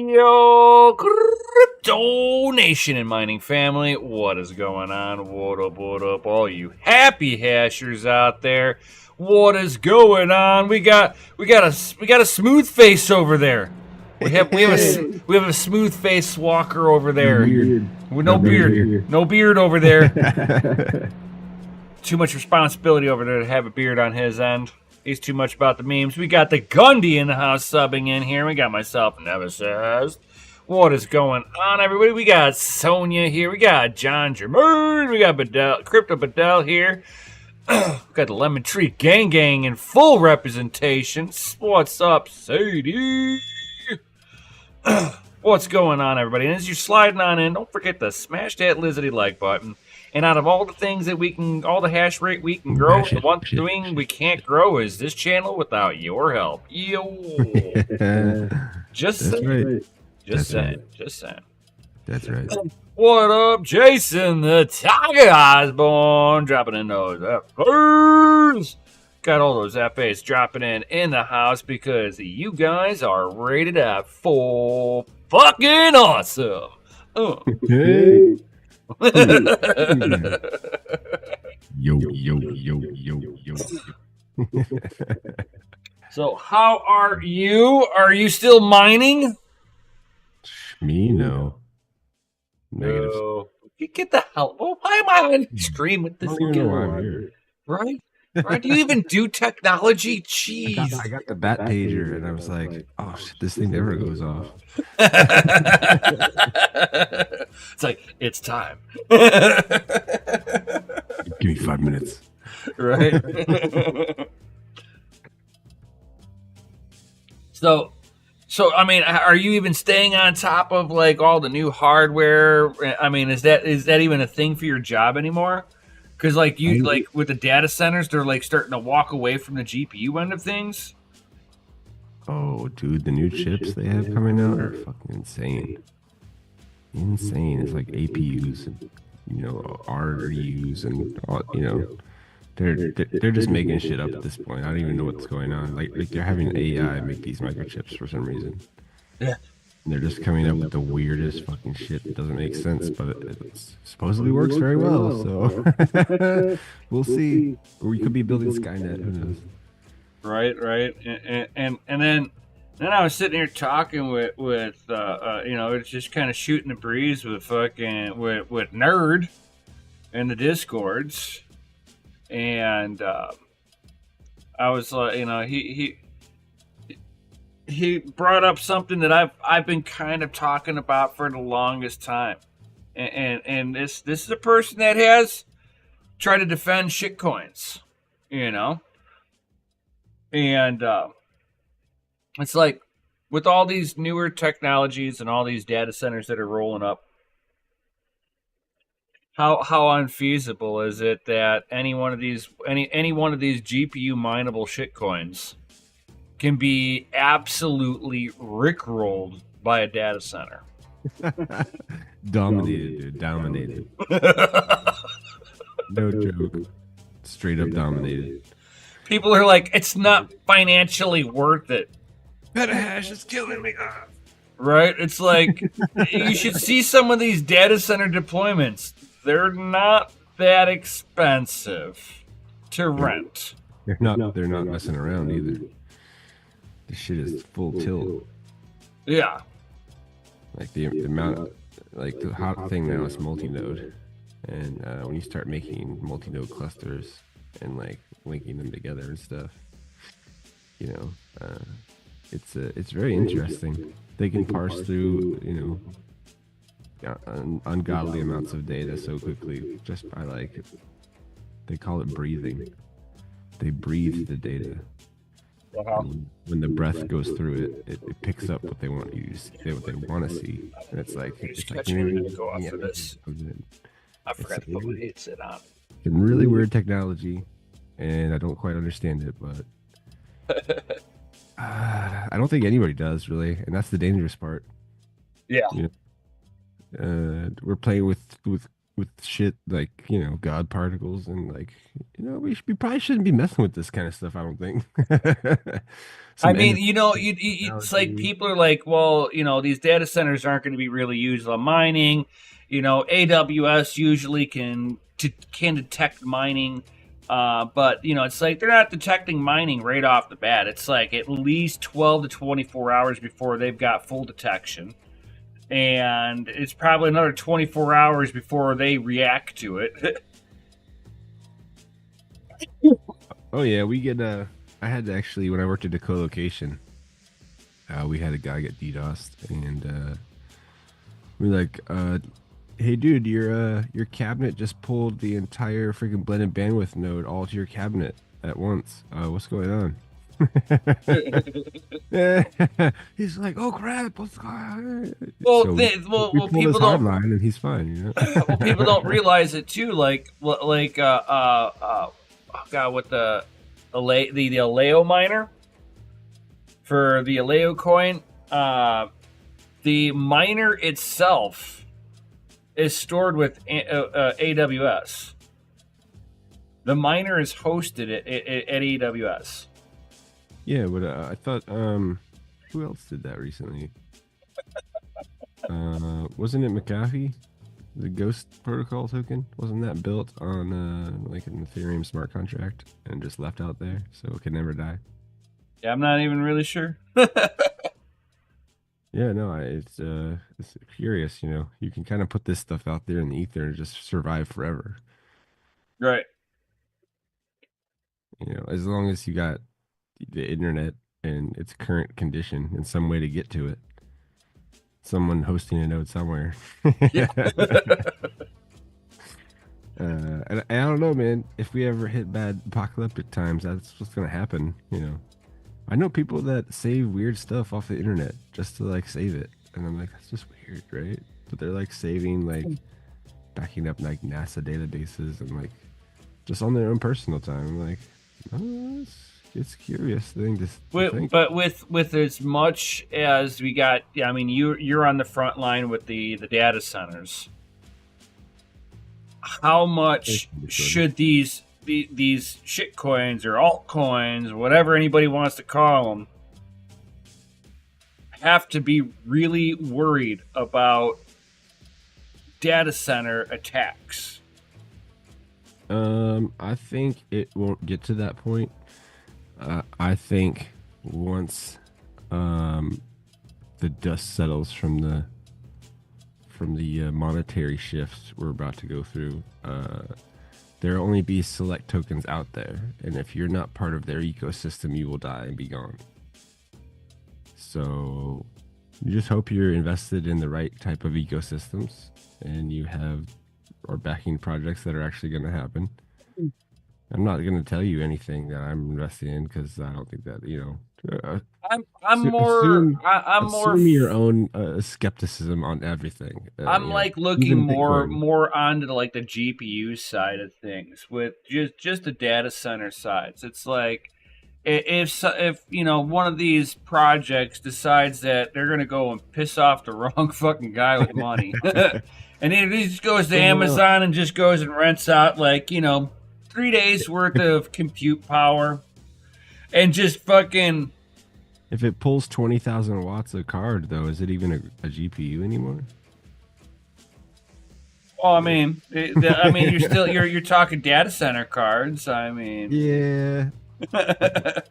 Yo, Crypto Nation and mining family, what is going on? What up, all you happy hashers out there? What is going on? We got a smooth face over there. We have a smooth face walker over there. With no beard over there. Too much responsibility over there to have a beard on his end. He's too much about the memes. We got the Gundy in the house subbing in here. We got myself, Nemesis. What is going on, everybody? We got Sonia here. We got John Germain. We got Bedell, Crypto Bedell here. We got the Lemon Tree Gang in full representation. What's up, Sadie? What's going on, everybody? And as you're sliding on in, don't forget to smash that lizardy like button. And out of all the things that we can, all the hash rate we can grow, the one thing we can't grow is this channel without your help. Yo. Just saying. Just saying. That's right. What up, Jason the Tiger Osborne? Dropping in those FAs. Got all those FAs dropping in the house because you guys are rated at full fucking awesome. Hey. Yo. So how are you? Are you still mining? Me, no. Negative. No. Get the hell. Well, why am I on screen with this? I don't even know why I'm here. Right? Do you even do technology? Jeez. I got the bat pager and I was like, oh shit, this thing never goes off. It's like, it's time. Give me 5 minutes. Right? So I mean, are you even staying on top of like all the new hardware? I mean, is that even a thing for your job anymore? Because like with the data centers, they're like starting to walk away from the GPU end of things. Oh, dude, the new chips they have coming out are fucking insane. It's like APUs and RUs and all, they're just making shit up at this point. I don't even know what's going on. Like they're having AI make these microchips for some reason. Yeah. And they're just coming up with the weirdest fucking shit that doesn't make sense, but it supposedly works very well. So we'll see. Or we could be building Skynet. Who knows? Right. And then I was sitting here talking with it's just kind of shooting the breeze with fucking with Nerd in the Discords, and I was like, he brought up something that I've been kind of talking about for the longest time, and this is a person that has tried to defend shitcoins, and it's like with all these newer technologies and all these data centers that are rolling up, how unfeasible is it that any one of these GPU mineable shitcoins can be absolutely rickrolled by a data center? Dominated, dude. Dominated. No joke. Straight up dominated. People are like, it's not financially worth it. Petahash is killing me. Right? It's like, you should see some of these data center deployments. They're not that expensive to rent. They're not messing around either. This shit is full tilt. Yeah. Like the amount, like the hot thing now is multi-node. And when you start making multi-node clusters and like linking them together and stuff, it's very interesting. They can parse through, ungodly amounts of data so quickly just by they call it breathing. They breathe the data. When the breath goes through it, it picks up what they want you to see, what they want to see. And it's like go off for this. I forgot to put my headset on. It's a really weird technology, and I don't quite understand it, but I don't think anybody does really, and that's the dangerous part. Yeah. We're playing with with shit like God particles and like we probably shouldn't be messing with this kind of stuff. I don't think. I Some mean, energy you know, it's like technology. people are like, well, these data centers aren't going to be really used on mining. AWS usually can detect mining, but it's like they're not detecting mining right off the bat. It's like at least 12 to 24 hours before they've got full detection, and it's probably another 24 hours before they react to it. Oh yeah, we get I had to actually when I worked at the co-location, we had a guy get DDoSed, and we like, hey dude, your cabinet just pulled the entire freaking blended bandwidth node all to your cabinet at once. What's going on? He's like, oh crap, what's going on? well, So we well, pulled his people hard don't. line, and he's fine. Well, people don't realize it too. Oh god, with the Aleo miner for the Aleo coin, the miner itself is stored with AWS. The miner is hosted at AWS. Yeah, but I thought, who else did that recently? Wasn't it McAfee? The Ghost Protocol token, wasn't that built on like an Ethereum smart contract and just left out there so it could never die? Yeah, I'm not even really sure. Yeah, no, it's curious. You can kind of put this stuff out there in the ether and just survive forever. Right. As long as you got the internet and its current condition and some way to get to it. Someone hosting a node somewhere. Yeah. And I don't know, man. If we ever hit bad apocalyptic times, that's what's gonna happen. I know people that save weird stuff off the internet just to like save it, and I'm like, that's just weird, right? But they're like saving, like backing up like NASA databases and like just on their own personal time. I'm like, oh, it's curious thing to think. But with as much as we got, yeah, I mean, you're on the front line with the data centers. How much should these shit coins or altcoins, whatever anybody wants to call them, have to be really worried about data center attacks? I think it won't get to that point. I think once the dust settles from the monetary shifts we're about to go through, there'll only be select tokens out there, and if you're not part of their ecosystem, you will die and be gone. So you just hope you're invested in the right type of ecosystems, and you are backing projects that are actually going to happen. I'm not going to tell you anything that I'm investing in because I don't think that I'm more assume your own skepticism on everything. I'm like looking even Bitcoin. more onto like the GPU side of things with just the data center sides. It's like if one of these projects decides that they're gonna go and piss off the wrong fucking guy with money, and he just goes to Amazon and just goes and rents out 3 days worth of compute power, and just fucking. If it pulls 20,000 watts a card, though, is it even a GPU anymore? Well, I mean, you're talking data center cards. I mean, yeah. I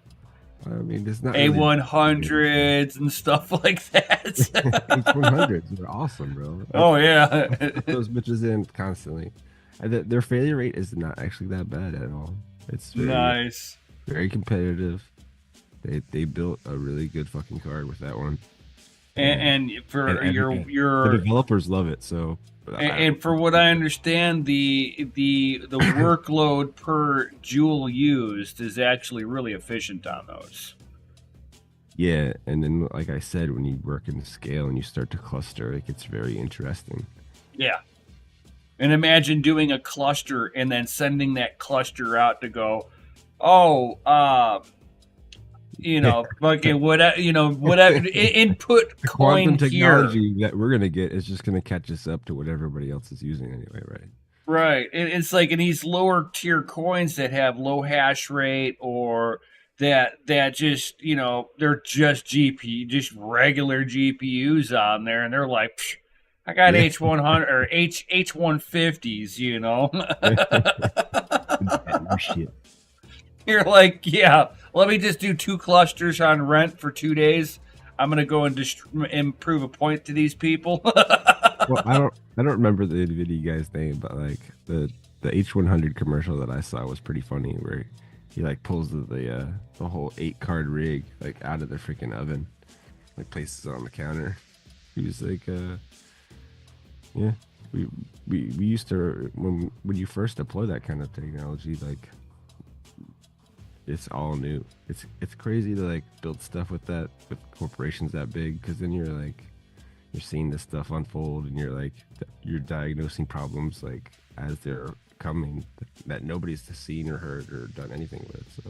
mean, there's not A100s and stuff like that. H100s are awesome, bro. Oh yeah, those bitches in constantly. Their failure rate is not actually that bad at all. It's nice, very competitive. They built a really good fucking card with that one, and for your the developers love it. So, and for what I understand, the workload per joule used is actually really efficient on those. Yeah, and then like I said, when you work in the scale and you start to cluster, it gets very interesting. Yeah, and imagine doing a cluster and then sending that cluster out to go, you know, fucking whatever, you know, whatever input The coin quantum here. technology that we're gonna get is just gonna catch us up to what everybody else is using anyway, right? Right. It's like in these lower tier coins that have low hash rate or that just, you know, they're just just regular GPUs on there and they're like, "Psh, I got Yeah. H100 or H150s, you know. That new shit. You're like, yeah, let me just do 2 clusters on rent for 2 days. I'm gonna go and improve a point to these people. Well, I don't remember the NVIDIA guy's name, but like the H100 commercial that I saw was pretty funny, where he like pulls the whole 8 card rig like out of the freaking oven, like places it on the counter. He was like, yeah, we used to when you first deploy that kind of technology, like it's all new. It's crazy to like build stuff with that with corporations that big, because then you're seeing this stuff unfold and you're like you're diagnosing problems like as they're coming that nobody's seen or heard or done anything with. So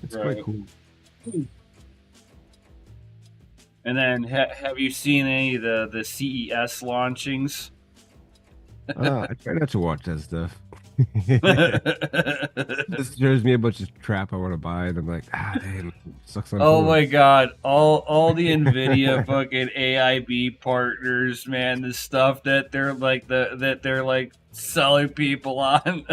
it's quite cool. And then have you seen any of the CES launchings? I try not to watch that stuff. This shows me a bunch of crap I want to buy, and I'm like, damn, sucks on. Oh my god, all the Nvidia fucking AIB partners, man, the stuff that they're like selling people on.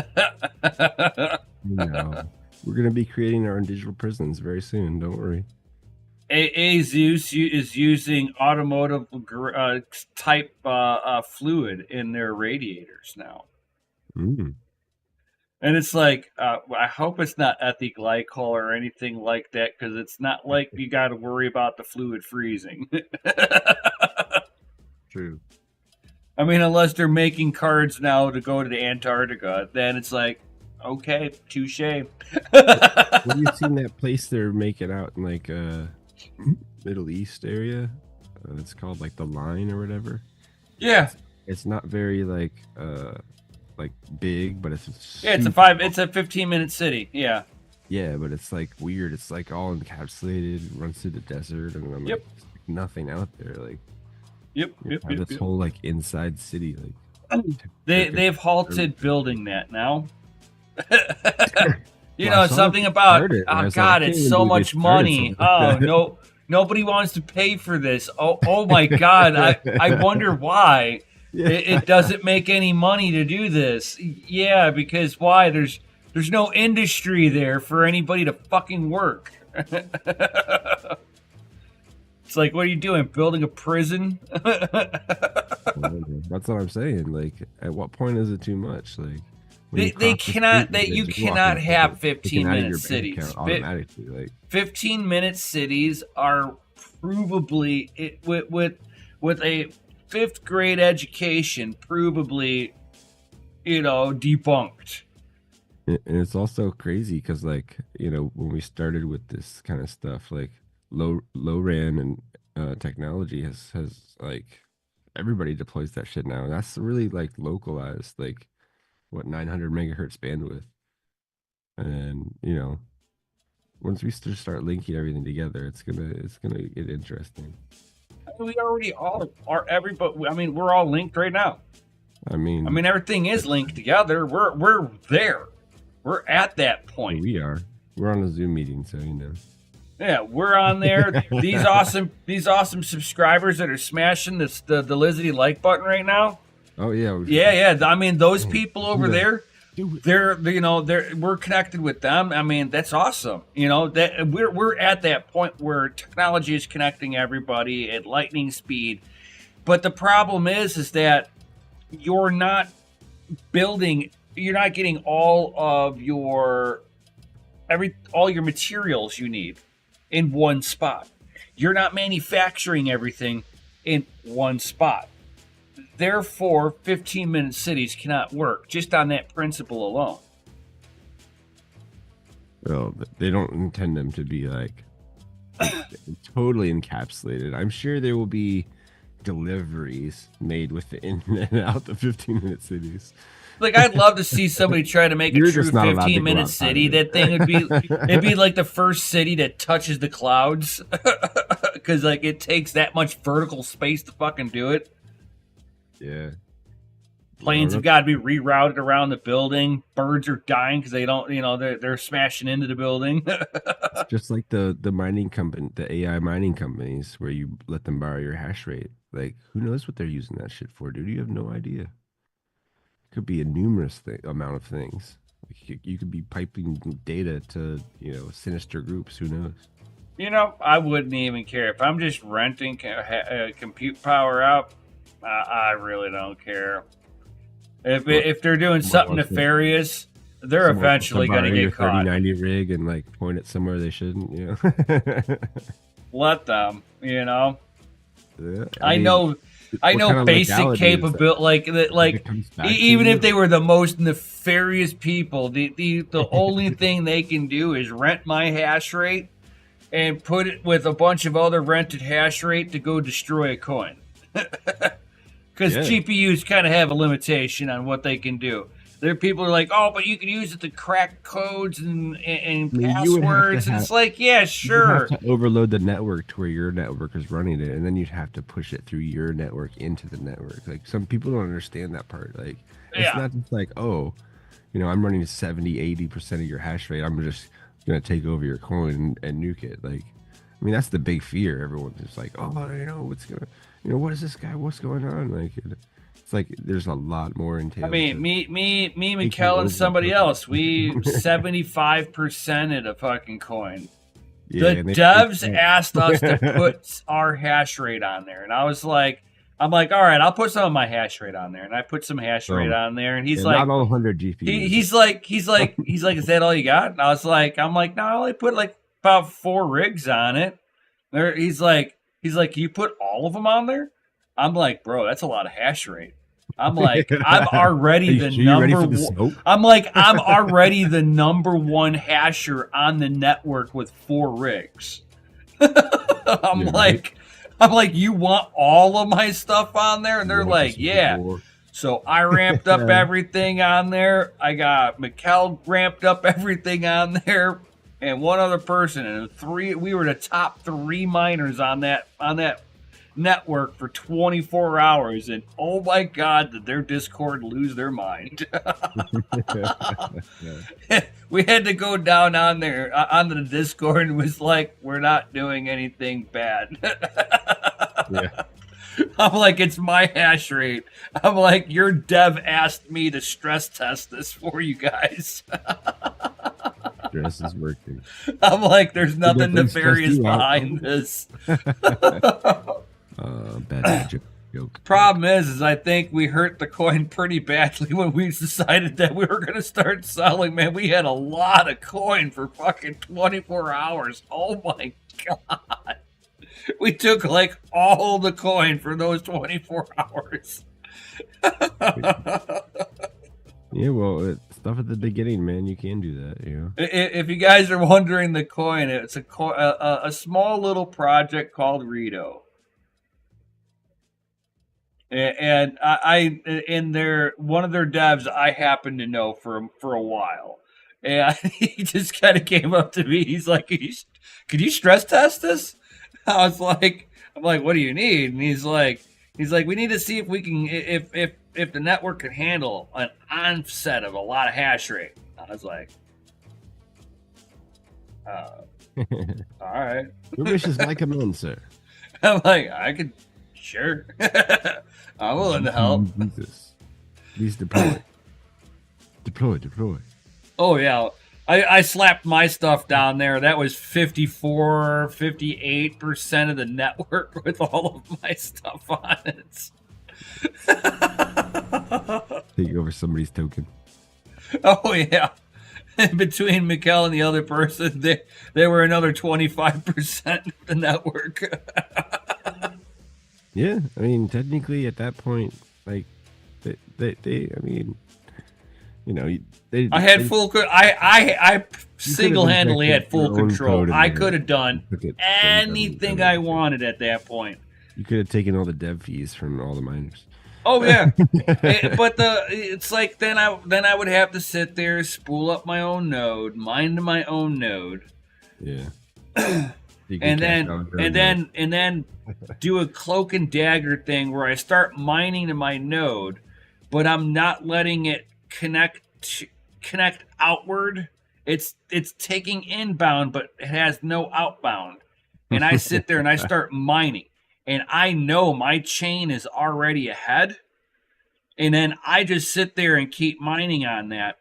We're gonna be creating our own digital prisons very soon. Don't worry. Zeus is using automotive type fluid in their radiators now. And it's like, I hope it's not ethylglycol or anything like that, because it's not like you got to worry about the fluid freezing. True. I mean, unless they're making cards now to go to the Antarctica, then it's like, okay, touche. Have you seen that place they're making out in like Middle East area? It's called like the Line or whatever. Yeah. It's not very like big, but it's it's a 15-minute city. Yeah. Yeah, but it's like weird. It's like all encapsulated, runs through the desert, and I'm like, nothing out there. Like, this whole like inside city, like they've halted building that now. You know, something about oh god, it's so much money. Oh no, nobody wants to pay for this. Oh my god, I wonder why. It doesn't make any money to do this. Yeah, because why? There's no industry there for anybody to fucking work. It's like, what are you doing? Building a prison? That's what I'm saying. Like, at what point is it too much? Like, you cannot have 15-minute cities. Automatically, like 15-minute cities are provably with a 5th grade education, provably, debunked. And it's also crazy because, like, when we started with this kind of stuff, like low ran and technology has like everybody deploys that shit now. That's really like localized, like 900 megahertz bandwidth. And once we start linking everything together, it's gonna get interesting. We already all are. Everybody. I mean, we're all linked right now. I mean, everything is linked together. We're there. We're at that point. We are. We're on a Zoom meeting, so Yeah, we're on there. These awesome subscribers that are smashing the Lizzy like button right now. Oh yeah. Yeah. I mean, those people over there, we're connected with them. I mean, that's awesome. That we're at that point where technology is connecting everybody at lightning speed. But the problem is that you're not getting all of your materials you need in one spot. You're not manufacturing everything in one spot. Therefore, 15-minute cities cannot work just on that principle alone. Well, they don't intend them to be like totally encapsulated. I'm sure there will be deliveries made within and out the 15-minute cities. Like, I'd love to see somebody try to make a You're true just not allowed to go 15-minute outside city. of it. That thing would be, it'd be like the first city that touches the clouds. Because, like, it takes that much vertical space to fucking do it. Yeah. Planes have got to be rerouted around the building. Birds are dying because they don't, they're smashing into the building. It's just like the mining company, the AI mining companies, where you let them borrow your hash rate. Like, who knows what they're using that shit for, dude? You have no idea. Could be a numerous amount of things. Like you could be piping data to, sinister groups. Who knows? I wouldn't even care if I'm just renting compute power out. I really don't care. If they're doing something nefarious, they're eventually going to get caught. 3090 rig and like point it somewhere they shouldn't. Let them. Yeah, I know basic capability, like even if they were the most nefarious people, the only thing they can do is rent my hash rate and put it with a bunch of other rented hash rate to go destroy a coin. Because GPUs kind of have a limitation on what they can do. There are people who are like, oh, but you can use it to crack codes and passwords. And it's like, yeah, sure. You have to overload the network to where your network is running it, and then you'd have to push it through your network into the network. Like, some people don't understand that part. Like, it's not just like, oh, I'm running 70-80% of your hash rate. I'm just going to take over your coin and nuke it. Like, I mean, that's the big fear. Everyone's just like, oh, what's going on? What is this guy? What's going on? Like, it's like there's a lot more entailed. I mean, me, Mikkel, and somebody else, we 75%ed a fucking coin. The devs asked us to put our hash rate on there, and I'm like, all right, I'll put some of my hash rate on there, and I put some hash rate on there, and he's like, not all 100 GPUs. He's like, is that all you got? And I'm like, no, I only put like about 4 rigs on it. He's like, you put all of them on there? I'm like, bro, that's a lot of hash rate. I'm like, I'm already the number one. I'm like, I'm already the number one hasher on the network with 4 rigs. I'm like, you want all of my stuff on there? And they're like, yeah. So I ramped up everything on there. I got Mikkel ramped up everything on there, and one other person, and we were the top 3 miners on that network for 24 hours, and oh my god, did their Discord lose their mind. We had to go down on there onto the Discord and was like, we're not doing anything bad. I'm like, it's my hash rate. I'm like, your dev asked me to stress test this for you guys. Stress is working. I'm like, there's nothing nefarious behind this. Bad joke. Problem is I think we hurt the coin pretty badly when we decided that we were going to start selling. Man, we had a lot of coin for fucking 24 hours. Oh my god. We took like all the coin for those 24 hours. Yeah, well, stuff at the beginning, man. You can do that, If you guys are wondering, the coin, it's a small little project called Rito. And I in one of their devs I happen to know for a while, and he just kind of came up to me. He's like, "Could you stress test this?" I'm like, "What do you need?" And he's like, "We need to see if we can if the network can handle an onset of a lot of hash rate." I was like, "All right." Your wish is my command, sir. I'm like, I could, sure. I'm willing to help. Please deploy. Deploy. Oh, yeah. I slapped my stuff down there. That was 54, 58% of the network with all of my stuff on it. Take over somebody's token. Oh, yeah. And between Mikkel and the other person, they were another 25% of the network. Yeah, I mean, technically at that point, like, they I mean, I had full. I single-handedly had full control. I could have done anything I wanted at that point. You could have taken all the dev fees from all the miners. Oh yeah, but it's like then I would have to sit there, spool up my own node, mine my own node, Yeah. and then do a cloak and dagger thing where I start mining to my node, but I'm not letting it connect outward. It's taking inbound, but it has no outbound. And I sit there and I start mining, and I know my chain is already ahead, and then I just sit there and keep mining on that,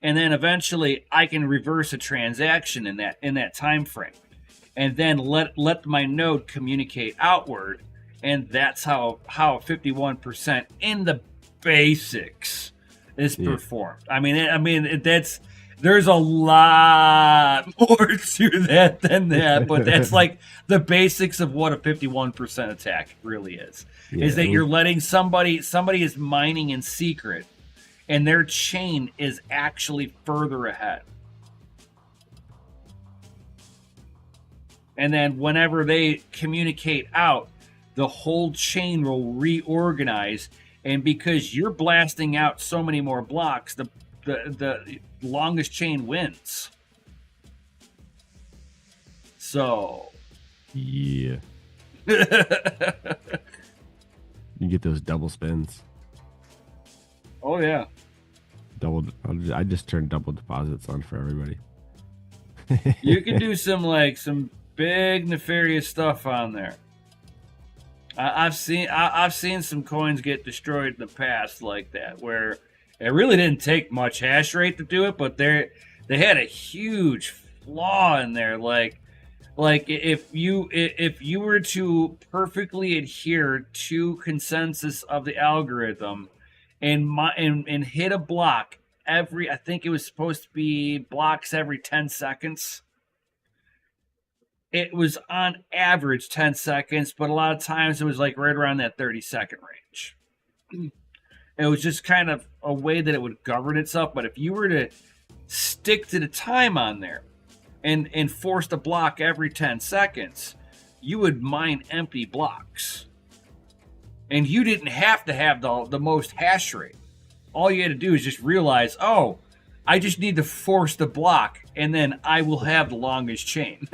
and then eventually I can reverse a transaction in that time frame, and then let my node communicate outward, and that's how 51% in the basics is performed. I mean that's. There's a lot more to that than that, but that's like the basics of what a 51% attack really is. Is that you're letting somebody is mining in secret, and their chain is actually further ahead. And then whenever they communicate out, the whole chain will reorganize, and because you're blasting out so many more blocks, the longest chain wins. So yeah. You get those double spins. Oh yeah. I just turned double deposits on for everybody. You can do some big nefarious stuff on there. I've seen some coins get destroyed in the past like that, where it really didn't take much hash rate to do it, but they had a huge flaw in there. Like if you were to perfectly adhere to consensus of the algorithm and hit a block I think it was supposed to be blocks every 10 seconds. It was on average 10 seconds, but a lot of times it was like right around that 30-second range. It was just kind of a way that it would govern itself. But if you were to stick to the time on there and force the block every 10 seconds, you would mine empty blocks. And you didn't have to have the most hash rate. All you had to do is just realize, oh, I just need to force the block, and then I will have the longest chain.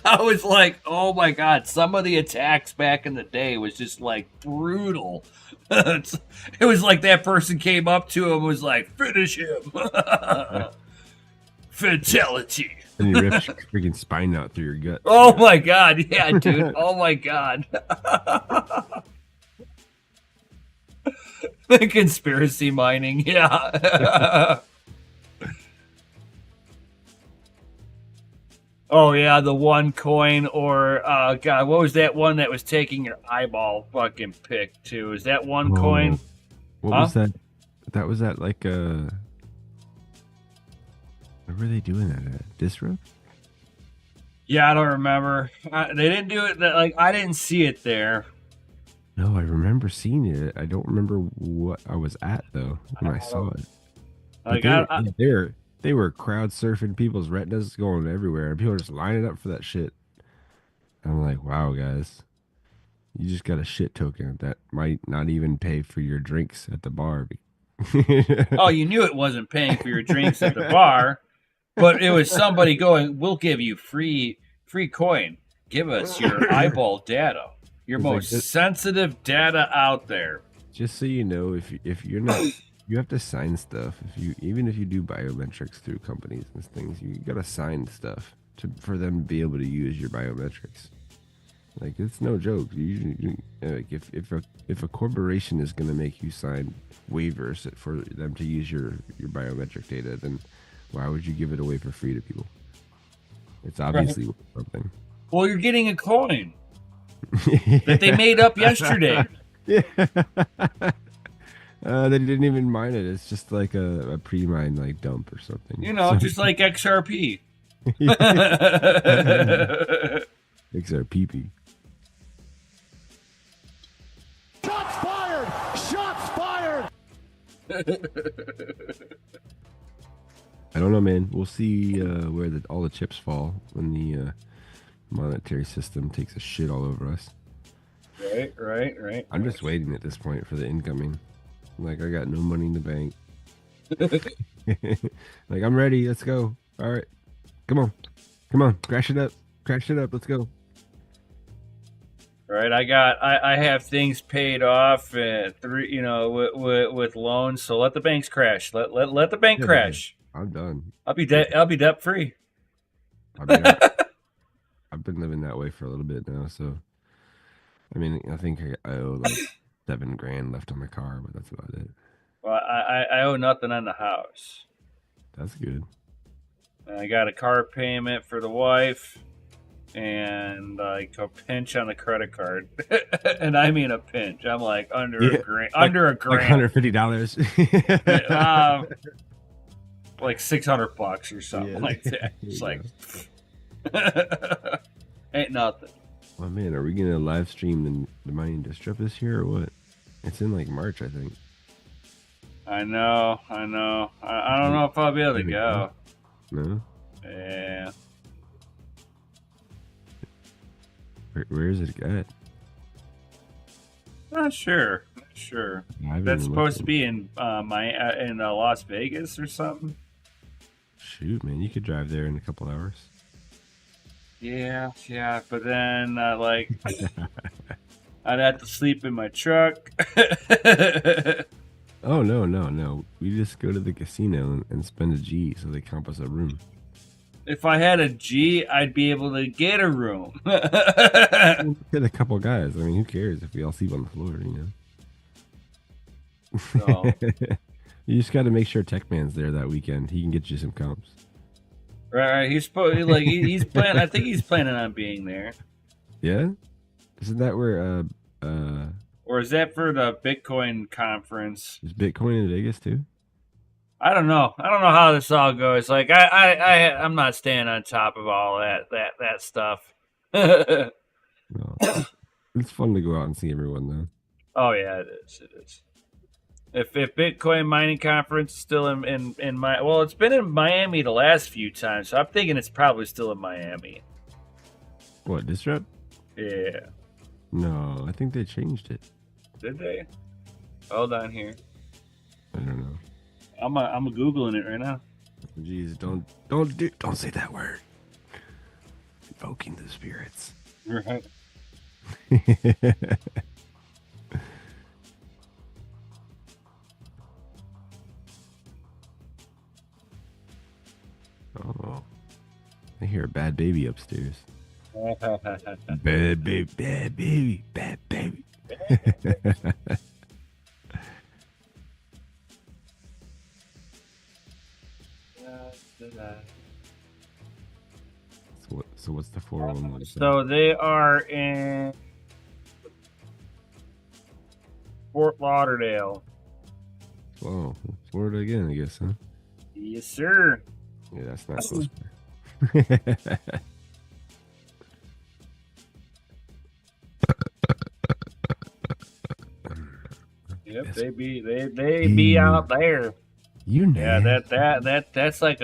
I was like, oh my god, some of the attacks back in the day was just like brutal. It was like that person came up to him and was like, finish him. Fatality. And you ripped your freaking spine out through your gut. Oh my god, yeah, dude. Oh my god. Conspiracy mining, yeah. Oh yeah, the one coin, or god, what was that one that was taking your eyeball fucking pick too? Is that one coin? What was that? That was that like where were they doing that at? Disrupt? Yeah, I don't remember. They didn't do it. Like I didn't see it there. No, I remember seeing it. I don't remember what I was at though when I saw it. Like they were crowd surfing people's retinas, going everywhere, and people were just lining up for that shit. I'm like, wow, guys, you just got a shit token that might not even pay for your drinks at the bar. Oh, you knew it wasn't paying for your drinks at the bar, but it was somebody going, "We'll give you free coin. Give us your eyeball data, your most sensitive data out there." Just so you know, if you're not. You have to sign stuff. Even if you do biometrics through companies and things, you gotta sign stuff for them to be able to use your biometrics. Like, it's no joke. Like if a corporation is gonna make you sign waivers for them to use your biometric data, then why would you give it away for free to people? It's obviously worth something. Well, you're getting a coin that they made up yesterday. Yeah. They didn't even mine it. It's just like a pre-mine like dump or something. You know, just like XRP. XRP. Shots fired! Shots fired! I don't know, man. We'll see where all the chips fall when monetary system takes a shit all over us. Right. I'm just waiting at this point for the incoming. Like, I got no money in the bank. Like, I'm ready. Let's go. All right. Come on. Crash it up. Let's go. Right. I have things paid off at with loans. So let the banks crash. Let the bank crash. I'm done. I'll be debt free. I mean, I've been living that way for a little bit now. So, I mean, I think I owe like $7,000 left on my car, but that's about it. Well, I owe nothing on the house. That's good. I got a car payment for the wife, and like a pinch on the credit card, and I mean a pinch. I'm like under a grand, like $150, like $600 or something like that. It's like ain't nothing. Oh man, are we gonna live stream the mining distrip this year or what? It's in like March, I think. I know. I don't know if I'll be able to go. No? Yeah. Where is it at? Not sure. That's supposed to be in Las Vegas or something. Shoot, man, you could drive there in a couple hours. Yeah, but then I'd have to sleep in my truck. Oh, no. We just go to the casino and spend a G so they comp us a room. If I had a G, I'd be able to get a room. Get a couple guys. I mean, who cares if we all sleep on the floor, So, you just got to make sure Tech Man's there that weekend. He can get you some comps. Right. He's planning. I think he's planning on being there. Yeah? Isn't that where Or is that for the Bitcoin conference? is Bitcoin in Vegas too? I don't know. I don't know how this all goes. Like I'm not staying on top of all that stuff. No. It's fun to go out and see everyone though. Oh yeah, it is. If Bitcoin mining conference is still in it's been in Miami the last few times, so I'm thinking it's probably still in Miami. What, Disrupt? Yeah. No, I think they changed it. Did they? Hold on here. I don't know. I'm googling it right now. Jeez, don't say that word. Invoking the spirits. Right. Oh, I hear a bad baby upstairs. Bad baby. So what's the 411? So they are in Fort Lauderdale. Oh, Florida again, I guess, huh? Yes, sir. Yeah, that's not close. Yep, they be out there. You know. Yeah, that's like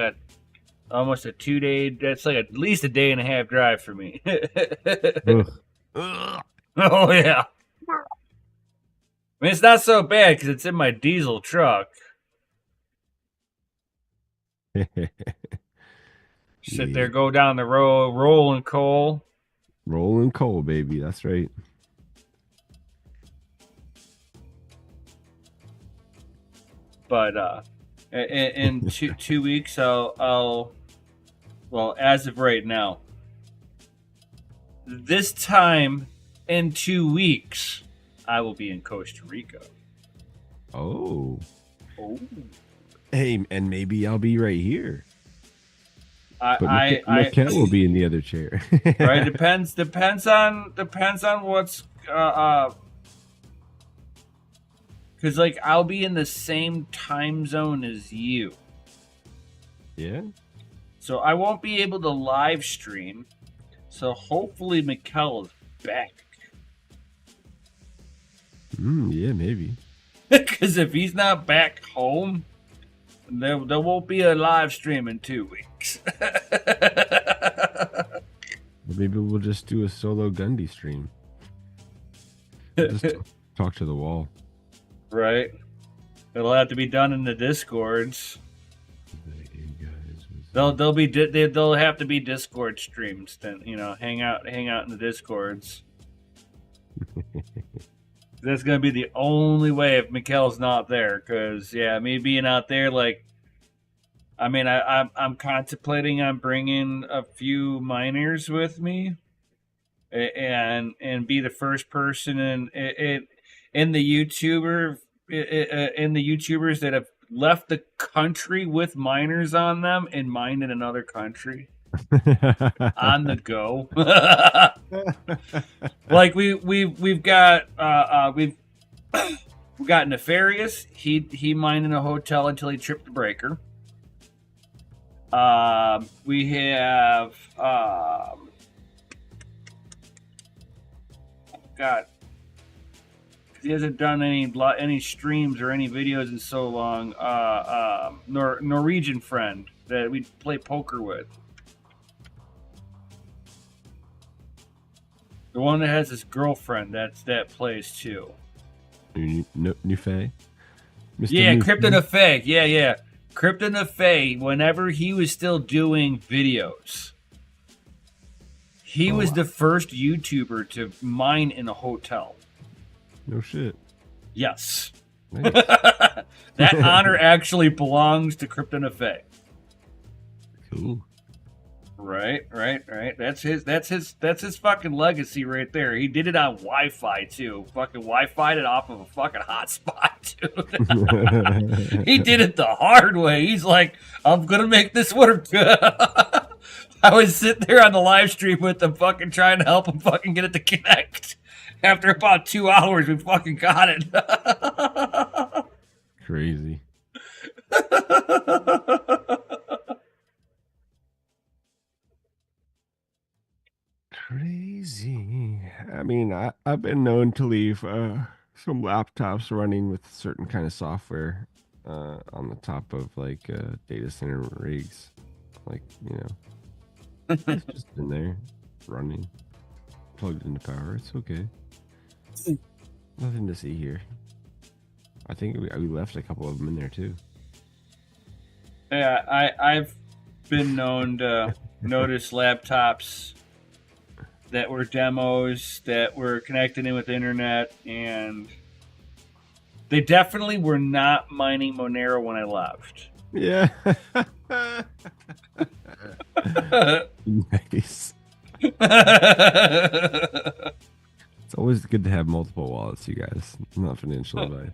almost a 2 day. That's like at least a day and a half drive for me. Oh yeah. I mean, it's not so bad because it's in my diesel truck. Sit there, go down the road, rolling coal. Rolling coal, baby. That's right. But in 2 weeks, I'll as of right now, this time in 2 weeks, I will be in Costa Rica. Oh. Hey, and maybe I'll be right here. Cat will be in the other chair. Right? Depends on what's because like I'll be in the same time zone as you. Yeah. So I won't be able to live stream. So hopefully Mikkel is back. Yeah, maybe. Because if he's not back home, there won't be a live stream in 2 weeks. What Maybe we'll just do a solo Gundy stream. We'll just talk to the wall. Right. It'll have to be done in the Discords. They'll have to be Discord streams. Then hang out in the Discords. That's gonna be the only way if Mikkel's not there. Because me being out there, like, I mean, I'm contemplating on bringing a few miners with me, and be the first person in the YouTubers that have left the country with miners on them and mined in another country on the go. Like we've got Nefarious. He mined in a hotel until he tripped the breaker. We have God, he hasn't done any streams or any videos in so long. Norwegian friend that we play poker with. The one that has his girlfriend that plays too. Nufay? Yeah, Crypto Nefay. Yeah. Crypto Nefay, whenever he was still doing videos, he was the first YouTuber to mine in a hotel. No shit. Yes. Nice. That honor actually belongs to Crypto Nefay. Cool. Right. That's his fucking legacy right there. He did it on Wi-Fi too. Fucking Wi-Fi'd it off of a fucking hotspot, dude. He did it the hard way. He's like, I'm gonna make this work. I was sitting there on the live stream with him, fucking trying to help him fucking get it to connect. After about 2 hours, we fucking got it. Crazy. Crazy. I mean, I've been known to leave some laptops running with certain kind of software on the top of like data center rigs. Like, it's just in there running, plugged into power. It's okay. Nothing to see here. I think we left a couple of them in there too. Yeah, I've been known to notice laptops that were demos that were connected in with the internet, and they definitely were not mining Monero when I left. Yeah. Nice. It's always good to have multiple wallets, you guys. Not financial advice.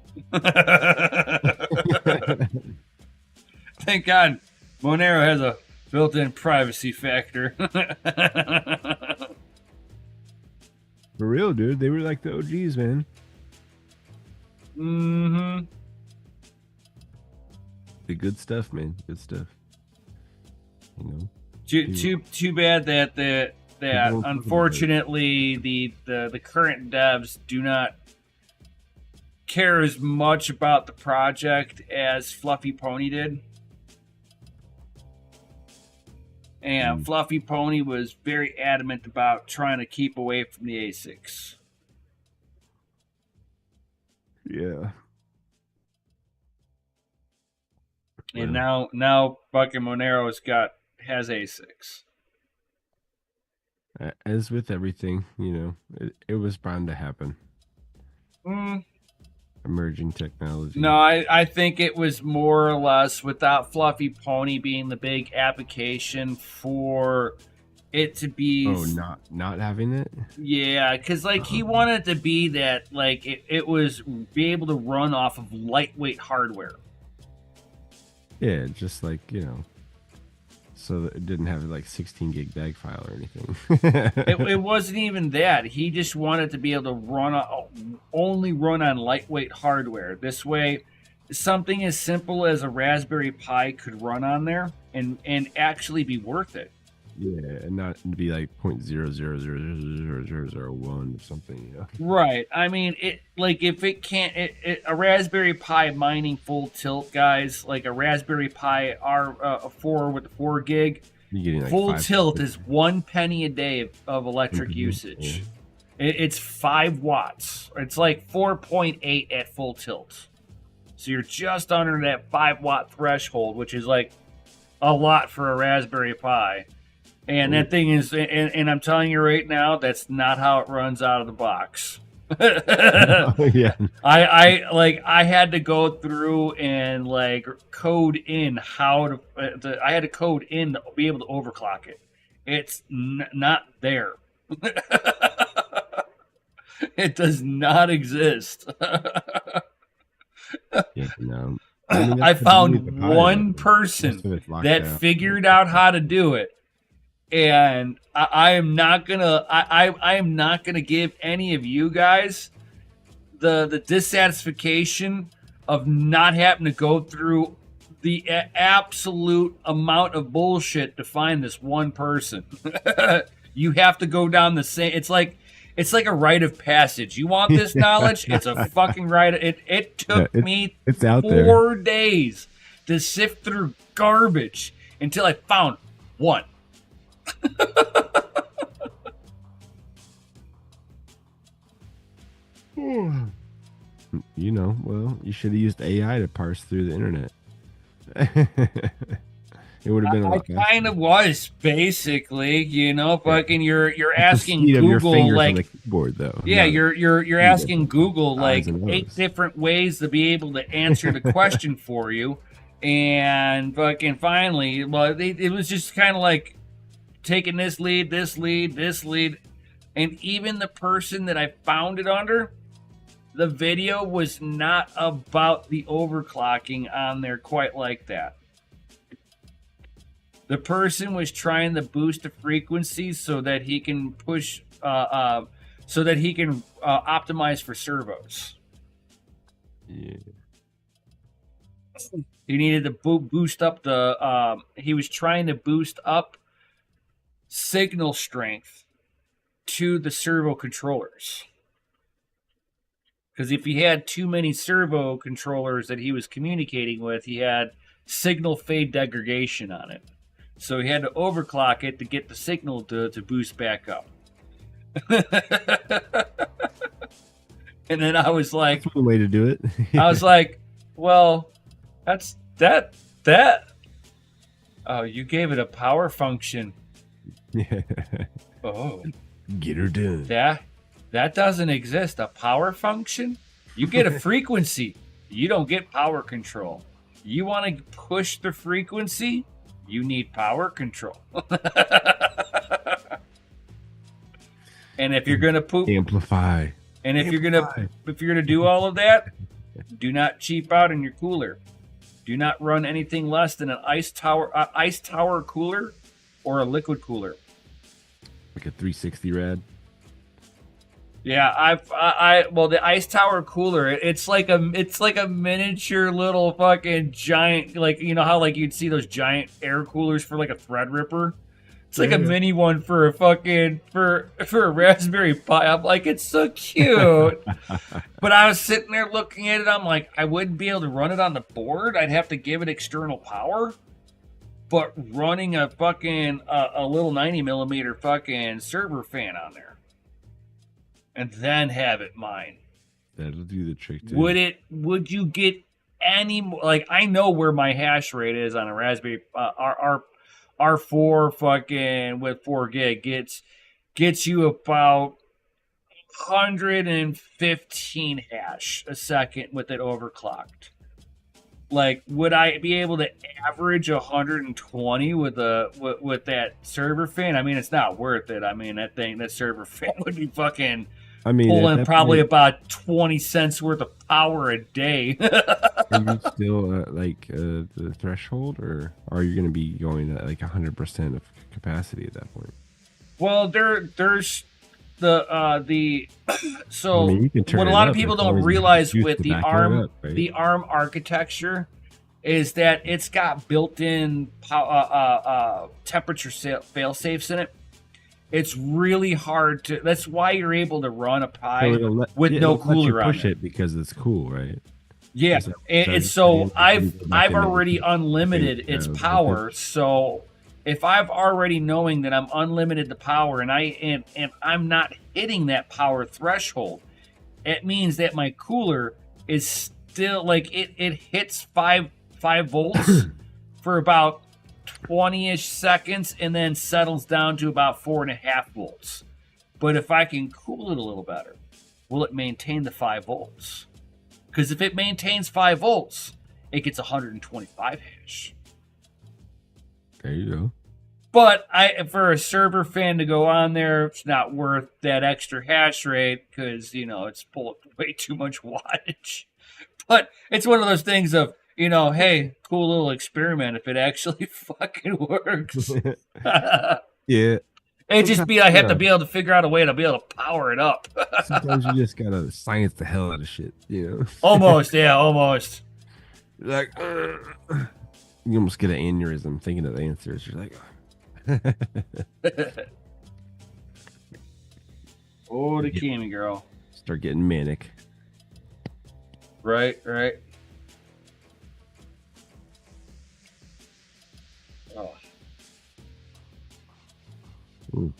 Thank God Monero has a built-in privacy factor. For real, dude. They were like the OGs, man. Mm-hmm. The good stuff, man. Good stuff. Too bad that unfortunately the current devs do not care as much about the project as Fluffy Pony did. And Fluffy Pony was very adamant about trying to keep away from the ASICs. Yeah. And now fucking Monero has ASICs. As with everything, it was bound to happen. Emerging technology. No, I think it was more or less without Fluffy Pony being the big application for it to be. Oh, not having it? Yeah, because he wanted to be that, it was be able to run off of lightweight hardware. Yeah, just so that it didn't have 16 gig DAG file or anything. It wasn't even that. He just wanted to be able to only run on lightweight hardware. This way, something as simple as a Raspberry Pi could run on there and actually be worth it. Yeah, and not be 0.00000001 or something. Right. I mean, if it can't, a Raspberry Pi mining full tilt, guys, like a Raspberry Pi R4 with the 4 gig, You're getting like Full 5 tilt is 1 penny a day of electric usage. It's 5 watts. It's like 4.8 at full tilt. So you're just under that 5 watt threshold, which is like a lot for a Raspberry Pi. And that thing is, and I'm telling you right now, that's not how it runs out of the box. Yeah. I had to go through and like code in how to. I had to code in to be able to overclock it. It's not there. It does not exist. Yeah, no. I found one person that figured out how to do it, and I am not gonna give any of you guys the dissatisfaction of not having to go through the absolute amount of bullshit to find this one person. You have to go down the same. It's like a rite of passage. You want this knowledge? It's a fucking rite. It took me it's out 4 days to sift through garbage until I found one. You know, well, you should have used AI to parse through the internet. It would have been a lot faster. I kind of was, basically, you know, fucking you're asking Speed of your Google fingers like on the keyboard, though. yeah, you're asking Google like eyes and 8 nose. different ways to be able to answer the question for you, and fucking finally, well, it was just kind of like taking this lead, and even the person that I found it under, the video was not about the overclocking on there quite like that. The person was trying to boost the frequency so that he can push, optimize for servos. Yeah. He needed to boost up the. He was trying to boost up signal strength to the servo controllers. Because if he had too many servo controllers that he was communicating with, he had signal fade degradation on it. So he had to overclock it to get the signal to boost back up. And then I was like, That's one way to do it. I was like, well, that's that. Oh, you gave it a power function. Yeah. Oh, Get her done. that doesn't exist. A power function? You get a frequency. You don't get power control. You want to push the frequency? You need power control. And if you're gonna amplify, and if you're gonna do all of that, do not cheap out in your cooler. Do not run anything less than an ice tower cooler or a liquid cooler. like a 360 rad. Yeah, well, the ice tower cooler, it's like a miniature little fucking giant, like, you know how like you'd see those giant air coolers for like a Threadripper. It's like a mini one for a fucking for a Raspberry Pi. I'm like, it's so cute. But I was sitting there looking at it. I'm like, I wouldn't be able to run it on the board. I'd have to give it external power. But running a fucking a little 90 millimeter fucking server fan on there, and then have it mine. That'll do the trick too. Would you get any more? Like, I know where my hash rate is on a Raspberry R4 fucking with 4 gig gets you about 115 hash a second with it overclocked. Like, would I be able to average 120 with that server fan? I mean, it's not worth it. I mean, that server fan would be fucking pulling probably about 20 cents worth of power a day. Are you still at like the threshold, or are you going to be going at like 100% of capacity at that point? Well, there's the so I mean, what a lot of people don't realize with the ARM architecture is that it's got built-in temperature fail safes in it. It's really hard to. That's why you're able to run a Pi with no cooler on it. Push it because it's cool, right? Yeah, and so I've already unlimited its power, so if I've already knowing that I'm unlimited the power and I'm not hitting that power threshold, it means that my cooler is still like it hits 5 volts for about 20-ish seconds and then settles down to about 4.5 volts. But if I can cool it a little better, will it maintain the 5 volts? Because if it maintains 5 volts, it gets 125 hash. There you go. But for a server fan to go on there, it's not worth that extra hash rate because, it's pulling way too much wattage. But it's one of those things of, hey, cool little experiment if it actually fucking works. Yeah. I have to be able to figure out a way to be able to power it up. Sometimes you just gotta science the hell out of shit, Almost, yeah, almost. Like, you almost get an aneurysm thinking of the answers. You're like, oh, the Kimi girl. Start getting manic. Right. Oh. Ooh.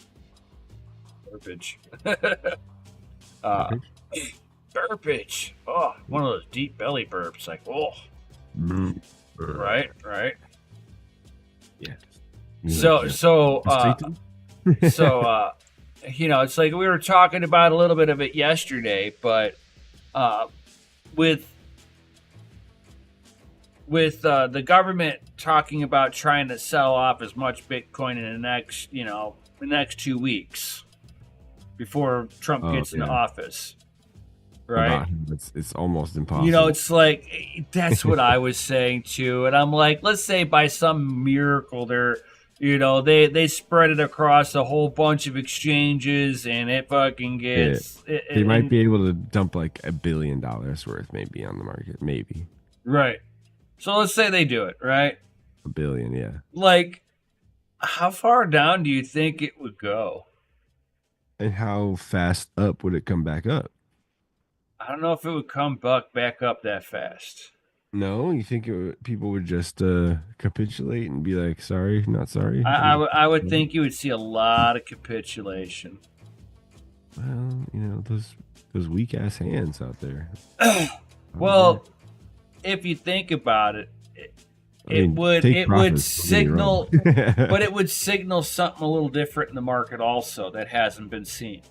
Burpage. Burpage. Oh, one of those deep belly burps. Like, oh. Right. Yeah. So, it's like we were talking about a little bit of it yesterday, but with the government talking about trying to sell off as much Bitcoin in the next 2 weeks before Trump gets into office, right? It's almost impossible. It's like that's what I was saying too, and I'm like, let's say by some miracle they spread it across a whole bunch of exchanges and it fucking gets. They might be able to dump like $1 billion worth maybe on the market, maybe. Right. So let's say they do it, right? $1 billion, yeah. Like, how far down do you think it would go? And how fast up would it come back up? I don't know if it would come back up that fast. No, you think people would just capitulate and be like, "Sorry, not sorry." I would think you would see a lot of capitulation. Well, those weak ass hands out there. Well, if you think about it, it would signal, but it would signal something a little different in the market also that hasn't been seen.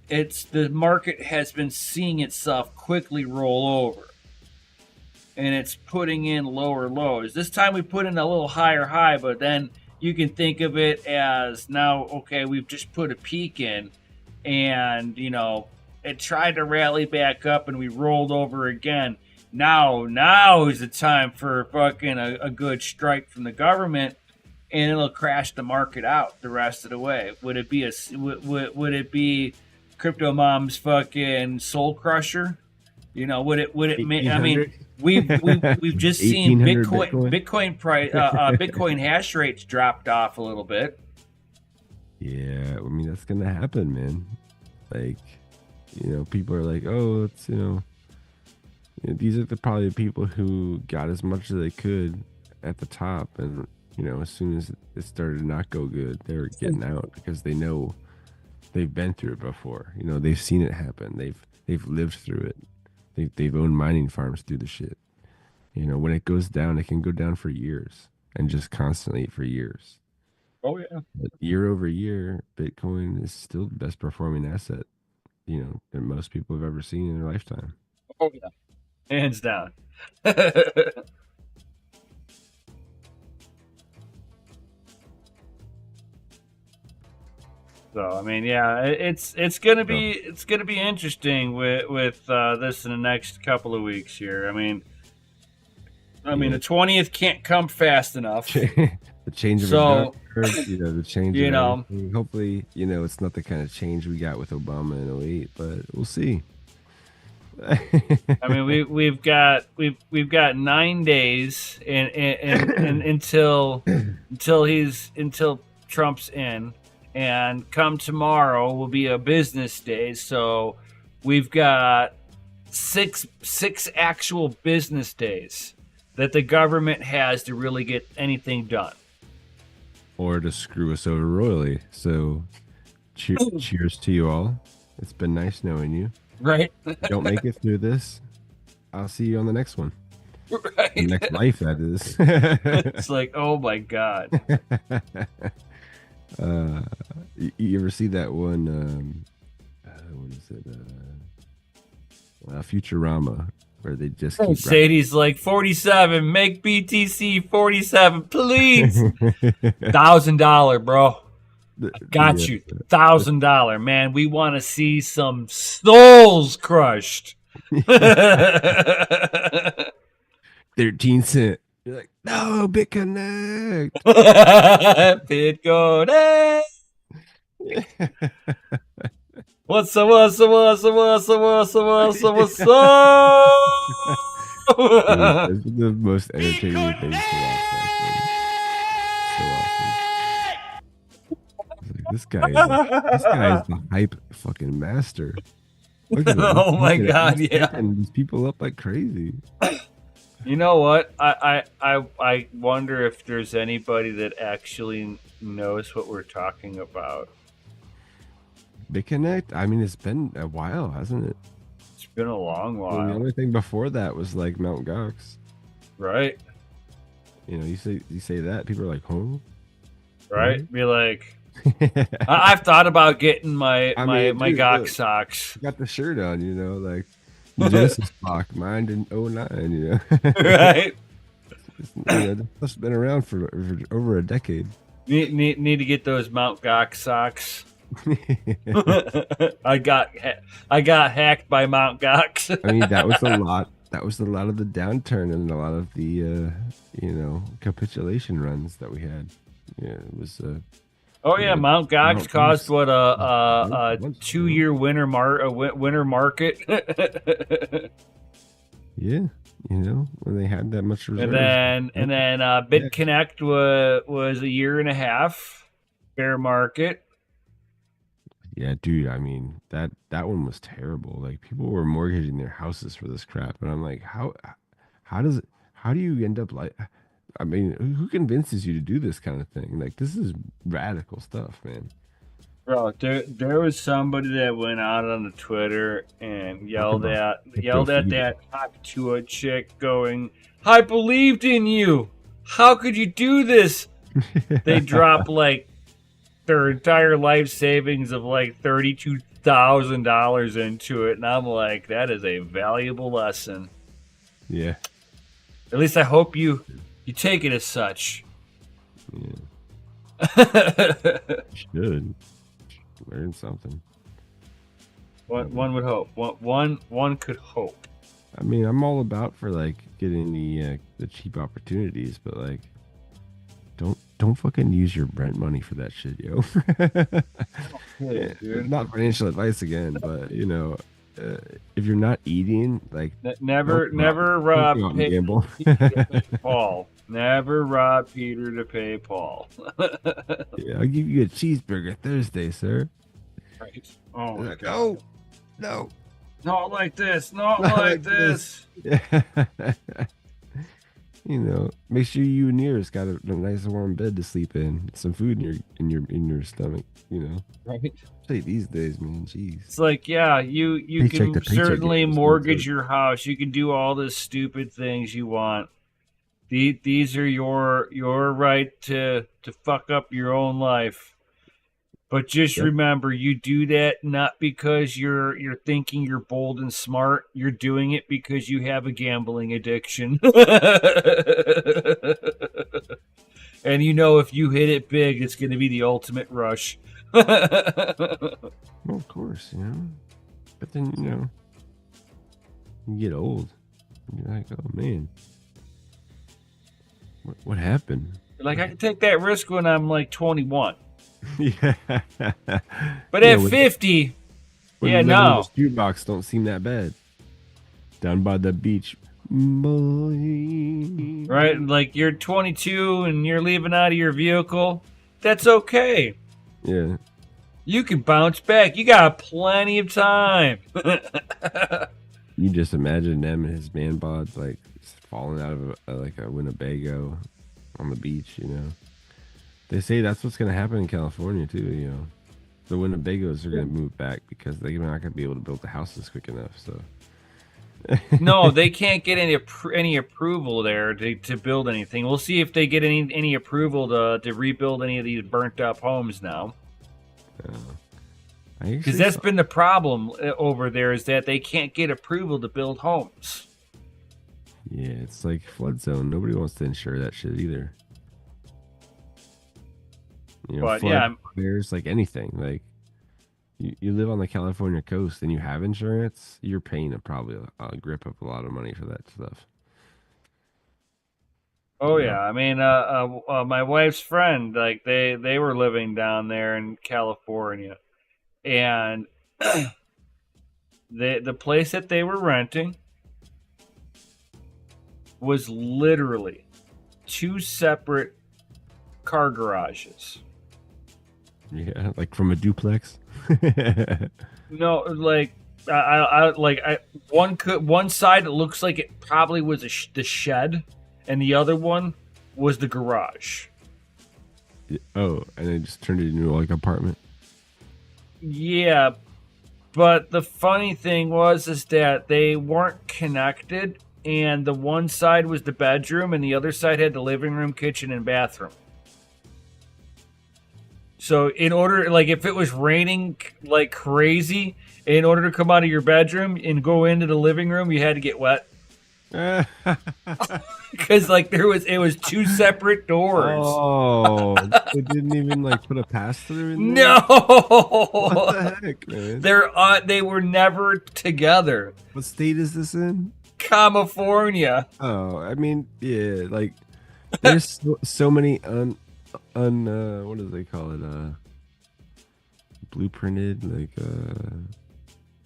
The market has been seeing itself quickly roll over. And it's putting in lower lows. This time we put in a little higher high, but then you can think of it as now, okay, we've just put a peak in and, it tried to rally back up and we rolled over again. Now is the time for fucking a good strike from the government and it'll crash the market out the rest of the way. Would it be Crypto Mom's fucking soul crusher? Would it I mean, we've just seen Bitcoin price, Bitcoin hash rates dropped off a little bit. Yeah, I mean that's gonna happen, man. Like, people are like, oh, it's these are probably the people who got as much as they could at the top, and as soon as it started to not go good, they were getting out because they know they've been through it before. They've seen it happen. They've lived through it. They've owned mining farms through the shit. When it goes down, it can go down for years and just constantly for years. Oh, yeah. But year over year, Bitcoin is still the best performing asset, that most people have ever seen in their lifetime. Oh, yeah. Hands down. So I mean, yeah, it's gonna be interesting with this in the next couple of weeks here. I mean, the 20th can't come fast enough. The change of the change. Hopefully, it's not the kind of change we got with Obama in 2008, but we'll see. I mean, we've got 9 days and until Trump's in. And come tomorrow will be a business day, so we've got six actual business days that the government has to really get anything done. or to screw us over royally. So, cheers to you all. It's been nice knowing you. Right. Don't make it through this. I'll see you on the next one. Right. The next life, that is. It's like, oh my God. You ever see that one? What is it? Futurama, where they just keep Sadie's like 47. Make BTC 47, please. $1,000, bro. Got you. $1,000, man. We want to see some souls crushed. 13 cent. You're like, no, BitConnect. Bitcoin. What's up? That's the most entertaining thing to watch. So awesome. Like, this guy is the hype fucking master. Look at him. Oh my God, yeah. And these people up like crazy. You know what? I wonder if there's anybody that actually knows what we're talking about. BitConnect? I mean, it's been a while, hasn't it? It's been a long while. Well, the only thing before that was like Mount Gox. Right? You know, you say that, people are like, huh? Right? Be like, I've thought about getting my dude, Gox look, socks. got the shirt on, you know, like Genesis Block, mine in 09, you know. Right? That's been around for over a decade. Need to get those Mount Gox socks. I got hacked by Mount Gox. I mean, that was a lot. That was a lot of the downturn and a lot of the capitulation runs that we had. Yeah, it was. Oh yeah, Mount Gox caused what a 2-year winter market. Yeah, when they had that much reserves. And then BitConnect was a year and a half bear market. Yeah, dude. I mean, that one was terrible. Like, people were mortgaging their houses for this crap, and I'm like, how do you end up like? I mean, who convinces you to do this kind of thing? Like, this is radical stuff, man. Bro, there was somebody that went out on the Twitter and yelled at that Tua chick, going, "I believed in you. How could you do this?" They dropped like their entire life savings of like $32,000 into it, and I'm like, that is a valuable lesson. Yeah. At least I hope you take it as such. Yeah. Should learn something. One would hope. One could hope. I mean, I'm all about for like getting the cheap opportunities, but like, don't fucking use your rent money for that shit, yo. Yeah, dude. Not financial advice again, but if you're not eating, like, never rob Peter to pay Paul. Never rob Peter to pay Paul. Yeah, I'll give you a cheeseburger Thursday, sir. Right. Oh my like, God. No. Not like this. Not like this. Make sure you and yours got a nice warm bed to sleep in, some food in your stomach. Right. Say these days, man. Jeez. It's like, yeah, you Paycheck to can paycheck certainly is mortgage good. your house. You can do all the stupid things you want. These are your right to fuck up your own life. But just remember, you do that not because you're thinking you're bold and smart. You're doing it because you have a gambling addiction. And if you hit it big, it's going to be the ultimate rush. Well, of course, But then, you get old. And you're like, oh, man. What happened? Like, I can take that risk when I'm like 21. Yeah. But at 50, no. no. The jukebox don't seem that bad. Down by the beach. Boy. Right? Like, you're 22 and you're leaving out of your vehicle. That's okay. Yeah. You can bounce back. You got plenty of time. You just imagine them and his man bod, like, falling out of a Winnebago on the beach, They say that's what's going to happen in California too. You know, the Winnebagos are going to move back because they're not going to be able to build the houses quick enough. So No, they can't get any approval there to build anything. We'll see if they get any approval to rebuild any of these burnt up homes now. Because that's been the problem over there, is that they can't get approval to build homes. Yeah, it's like flood zone. Nobody wants to insure that shit either. You know, But flood, yeah, fires, like anything. Like you live on the California coast and you have insurance, you're paying probably a grip up a lot of money for that stuff. oh yeah. I mean, my wife's friend, like they were living down there in California, and the place that they were renting was literally 2 separate car garages. Yeah, like from a duplex. No, like one side it looks like it probably was the shed, and the other one was the garage. Oh, and they just turned it into like an apartment. Yeah, but the funny thing is that they weren't connected, and the one side was the bedroom, and the other side had the living room, kitchen, and bathroom. So in order, like, if it was raining like crazy, in order to come out of your bedroom and go into the living room, you had to get wet. Because like it was 2 separate doors. Oh, they didn't even like put a pass through in there? No. What the heck, man? They were never together. What state is this in? California. Oh, I mean, yeah, like there's so many what do they call it? Blueprinted, like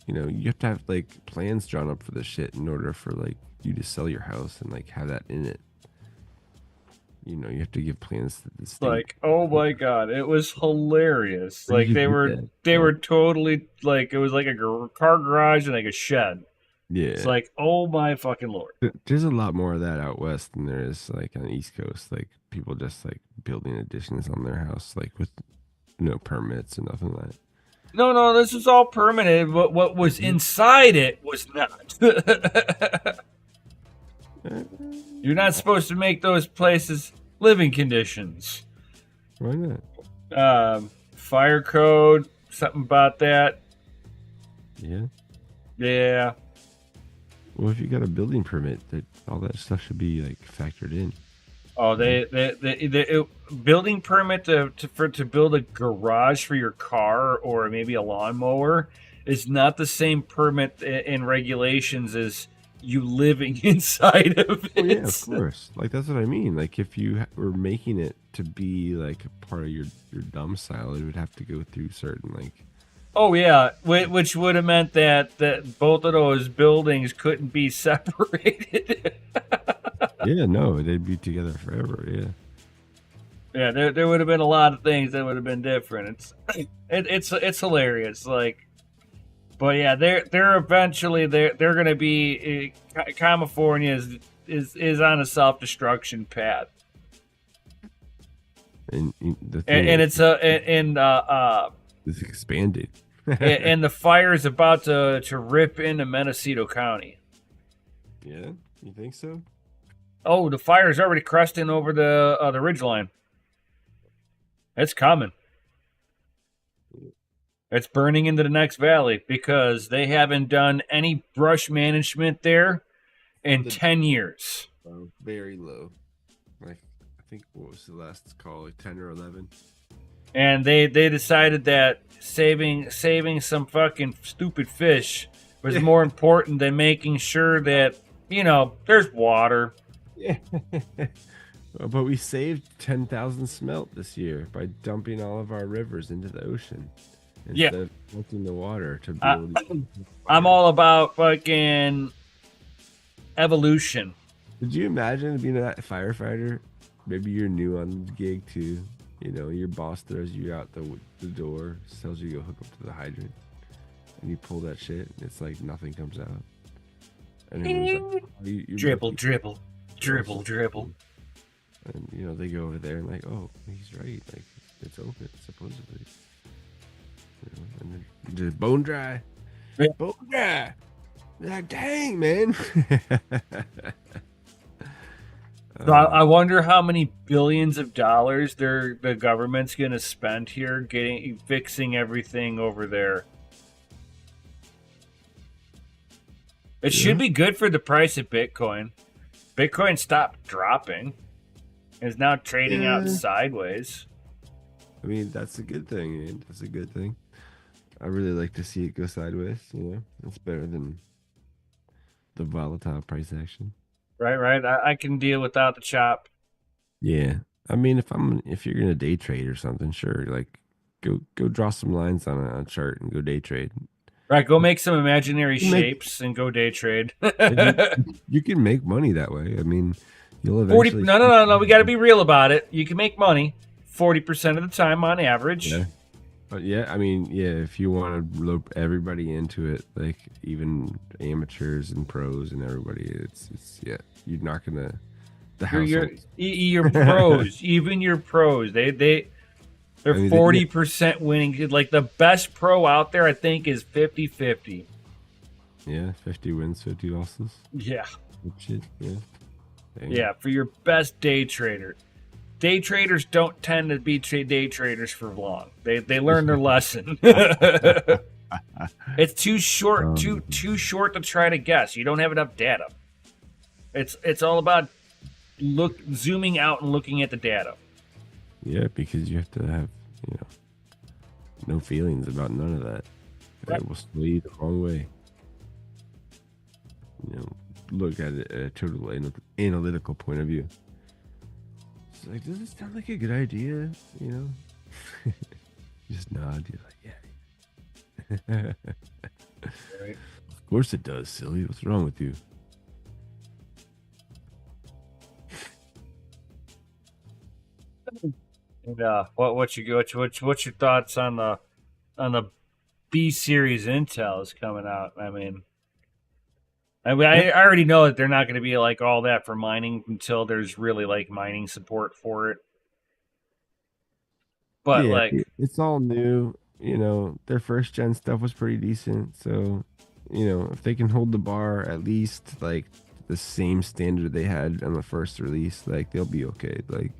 you know, you have to have like plans drawn up for this shit in order for like you to sell your house and like have that in it. You know, you have to give plans to the state. Like, oh my god, it was hilarious. Like they were totally like, it was like a car garage and like a shed. Yeah, it's like, oh my fucking lord. There's a lot more of that out west than there is like on the East Coast. Like people just like building additions on their house, like with no permits and nothing like that. No, this is all permanent. But what was inside it was not. You're not supposed to make those places living conditions. Why not? Fire code, something about that. Yeah. Yeah. Well, if you got a building permit, all that stuff should be like factored in. Oh, the building permit to build a garage for your car or maybe a lawnmower is not the same permit and regulations as you living inside of it. Oh, yeah, of course. Like that's what I mean. Like if you were making it to be like a part of your domicile, it would have to go through certain like. Oh yeah, which would have meant that both of those buildings couldn't be separated. Yeah, no, they'd be together forever. Yeah. Yeah, there would have been a lot of things that would have been different. It's hilarious. Like, but yeah, they're eventually they're going to be California is on a self-destruction path. And it's it's expanded. and the fire is about to rip into Mendocino County. Yeah, you think so? Oh, the fire is already cresting over the ridgeline. It's coming. It's burning into the next valley because they haven't done any brush management there in 10 years. Very low. Like I think what was the last call? Like 10 or 11. And they decided that saving some fucking stupid fish was more important than making sure that, you know, there's water. Yeah. But we saved 10,000 smelt this year by dumping all of our rivers into the ocean instead of melting the water to be able to. I'm all about fucking evolution. Could you imagine being a firefighter? Maybe you're new on the gig too. You know, your boss throws you out the door, tells you to go hook up to the hydrant, and you pull that shit, and it's like nothing comes out. And everyone's like, dribble. And they go over there and like, oh, he's right. Like it's open supposedly. And then just bone dry. Yeah. Bone dry. Like, dang, man. So I wonder how many billions of dollars the government's going to spend here fixing everything over there. It should be good for the price of Bitcoin. Bitcoin stopped dropping. Is now trading out sideways. I mean, that's a good thing, man. That's a good thing. I really like to see it go sideways. It's better than the volatile price action. Right. I can deal without the chop. Yeah, I mean, if you're gonna day trade or something, sure. Like, go draw some lines on a chart and go day trade. Right, go make some imaginary shapes and go day trade. You can make money that way. I mean, you'll 40. eventually. No. We got to be real about it. You can make money 40% of the time on average. Yeah. But yeah, I mean, yeah, if you want to loop everybody into it, like even amateurs and pros and everybody, it's yeah, you're not gonna. Your pros, even your pros, they're 40% winning. Like the best pro out there, I think, is 50-50. Yeah, 50 wins, 50 losses. Yeah. Good shit. Yeah. Dang. Yeah, for your best day trader. Day traders don't tend to be day traders for long. They learn their lesson. It's too short, too short to try to guess. You don't have enough data. It's all about zooming out and looking at the data. Yeah, because you have to have no feelings about none of that. Right. It will sway you the wrong way. Look at it at a total analytical point of view. It's like, does it sound like a good idea? Just nod. You're like, yeah. Right. Of course it does, silly. What's wrong with you? And what's your thoughts on the B series Intel is coming out? I mean, I already know that they're not going to be like all that for mining until there's really like mining support for it. But yeah, like, it's all new. Their first gen stuff was pretty decent. So, if they can hold the bar at least like the same standard they had on the first release, like they'll be okay. Like,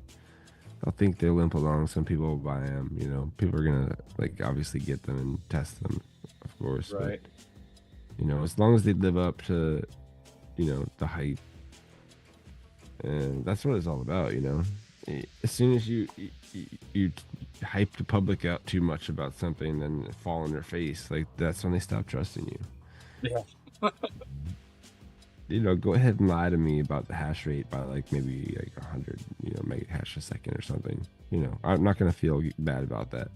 I think they'll limp along. Some people will buy them. People are gonna like obviously get them and test them, of course. right. But, as long as they live up to, the hype, and that's what it's all about. As soon as you hype the public out too much about something, then fall in their face. Like that's when they stop trusting you. Yeah. Go ahead and lie to me about the hash rate by like maybe like 100, mega hash a second or something. I'm not gonna feel bad about that.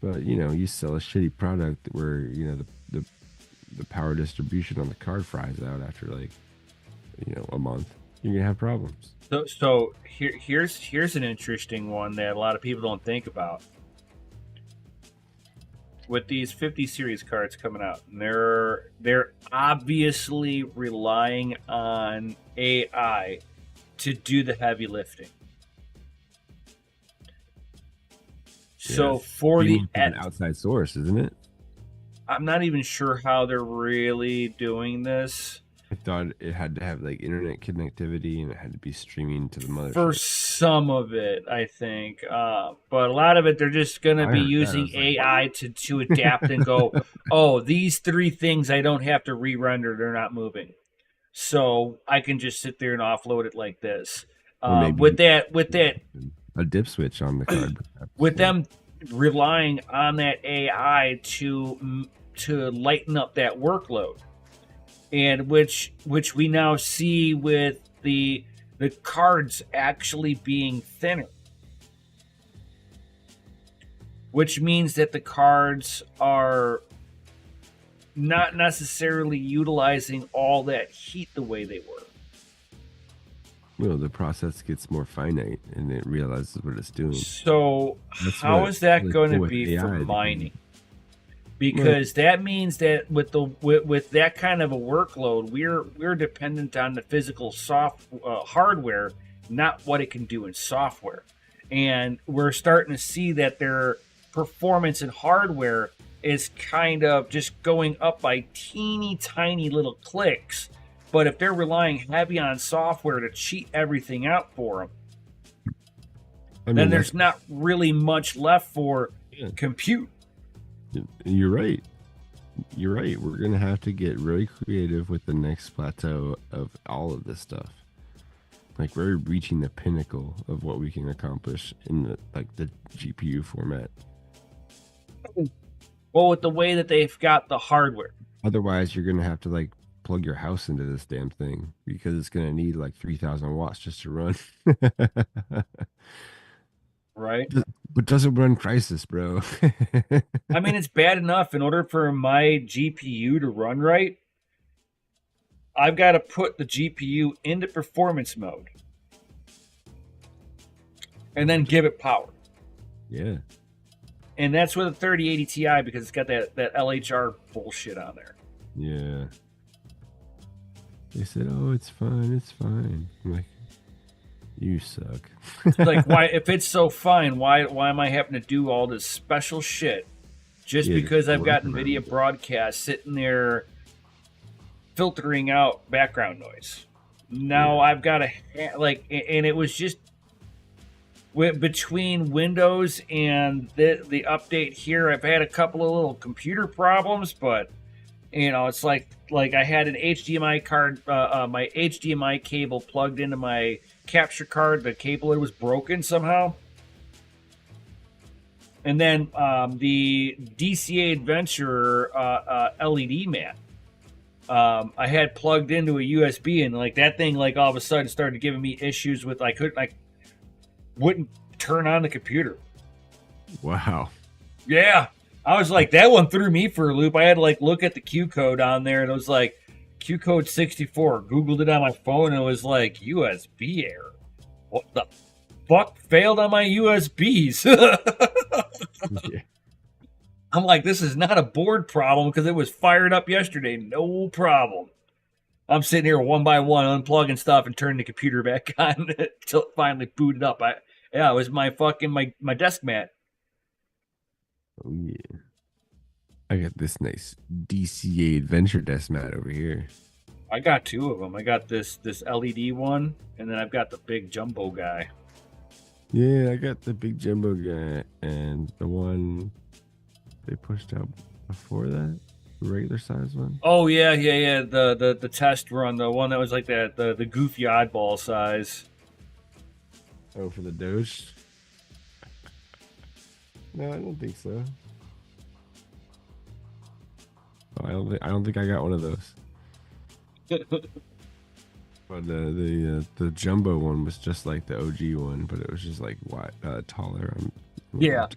But you sell a shitty product where the power distribution on the card fries out after like a month, you're gonna have problems. So here's an interesting one that a lot of people don't think about. With these 50 series cards coming out, and they're obviously relying on AI to do the heavy lifting. So for the an outside source, isn't it? I'm not even sure how they're really doing this. I thought it had to have like internet connectivity and it had to be streaming to the mothership. For some of it, I think, but a lot of it, they're just going to be using AI to adapt and go, oh, these three things I don't have to re-render; they're not moving, so I can just sit there and offload it like this. With that, a dip switch on the card. With them relying on that AI to lighten up that workload. And which we now see with the cards actually being thinner, which means that the cards are not necessarily utilizing all that heat the way they were. Well, the process gets more finite and it realizes what it's doing. So how is that going to be for mining? Because that means that with that kind of a workload, we're dependent on the physical hardware not what it can do in software. And we're starting to see that their performance in hardware is kind of just going up by teeny tiny little clicks. But if they're relying heavy on software to cheat everything out for them, then there's not really much left for compute. You're right. You're right. We're going to have to get really creative with the next plateau of all of this stuff. Like, we're reaching the pinnacle of what we can accomplish in the GPU format. Well, with the way that they've got the hardware. Otherwise, you're going to have to, like, plug your house into this damn thing because it's going to need, like, 3,000 watts just to run. Right? But doesn't run Crisis, bro. I mean, it's bad enough. In order for my GPU to run right, I've got to put the GPU into performance mode and then give it power. Yeah. And that's with a 3080 Ti because it's got that LHR bullshit on there. Yeah. They said, "Oh, it's fine. It's fine." I'm like, you suck. Like, why? If it's so fine, why am I having to do all this special shit just because I've got NVIDIA Broadcast sitting there filtering out background noise? Now I've got to and it was just between Windows and the update here. I've had a couple of little computer problems, but it's like I had an HDMI card, my HDMI cable plugged into my capture card. The cable was broken somehow. And then the DCA Adventure LED mat, I had plugged into a USB, and like that thing, like all of a sudden started giving me issues with wouldn't turn on the computer. Wow. Yeah. I was like, that one threw me for a loop. I had to like look at the Q code on there, and it was like Q code 64. Googled it on my phone, and it was like USB error. What the fuck failed on my USBs? Yeah. I'm like, this is not a board problem because it was fired up yesterday. No problem. I'm sitting here one by one unplugging stuff and turning the computer back on until it finally booted up. It was my fucking my desk mat. Oh yeah. I got this nice DCA Adventure desk mat over here. I got two of them. I got this LED one, and then I've got the big jumbo guy. Yeah, I got the big jumbo guy and the one they pushed out before that, the regular size one. Oh yeah. The test run, the one that was like that, the goofy oddball size. Oh, for the Doge? No, I don't think so. Oh, I don't think I got one of those. But the jumbo one was just like the OG one, but it was just like taller. Yeah.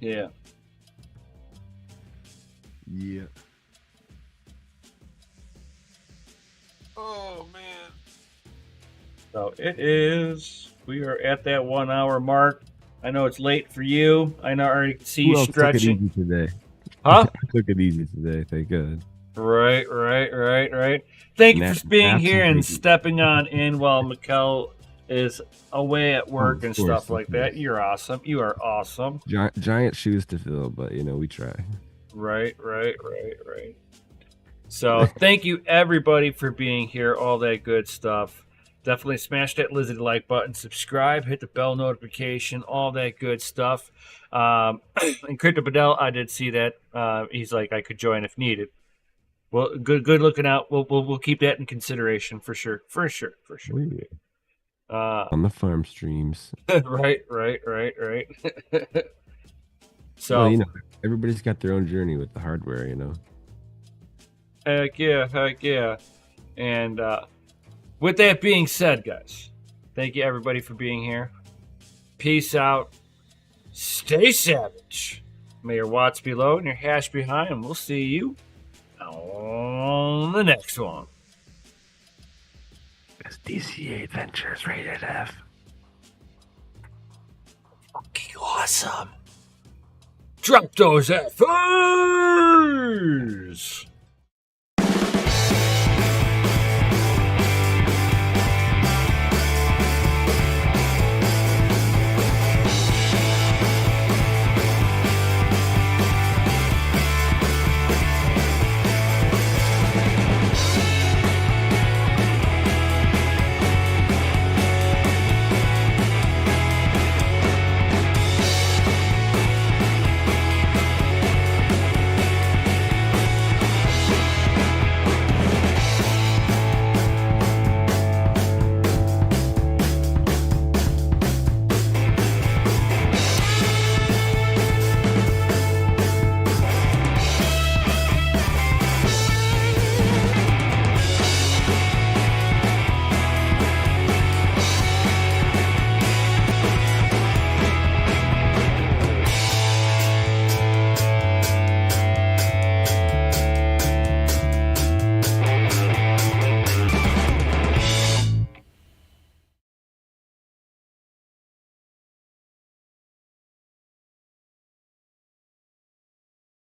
Oh man. So it is. We are at that 1 hour mark. I know it's late for you. I know I already see you stretching. Took it easy today. Huh? I took it easy today. Thank God. Right. Thank you for being here and stepping on in while Mikkel is away at work and stuff like that. You're awesome. You are awesome. Giant shoes to fill, but we try. Right. So thank you everybody for being here. All that good stuff. Definitely smash that Lizzie like button, subscribe, hit the bell notification, all that good stuff. And Crypto Bedell, I did see that. He's like, I could join if needed. Well, good looking out. We'll keep that in consideration for sure. Oh, yeah. On the farm streams. Right. So well, everybody's got their own journey with the hardware, Heck yeah. And with that being said, guys, thank you everybody for being here. Peace out. Stay savage. May your watts be low and your hash be high, and we'll see you on the next one. That's DCA Adventures rated F. Fucking awesome. Drop those F's.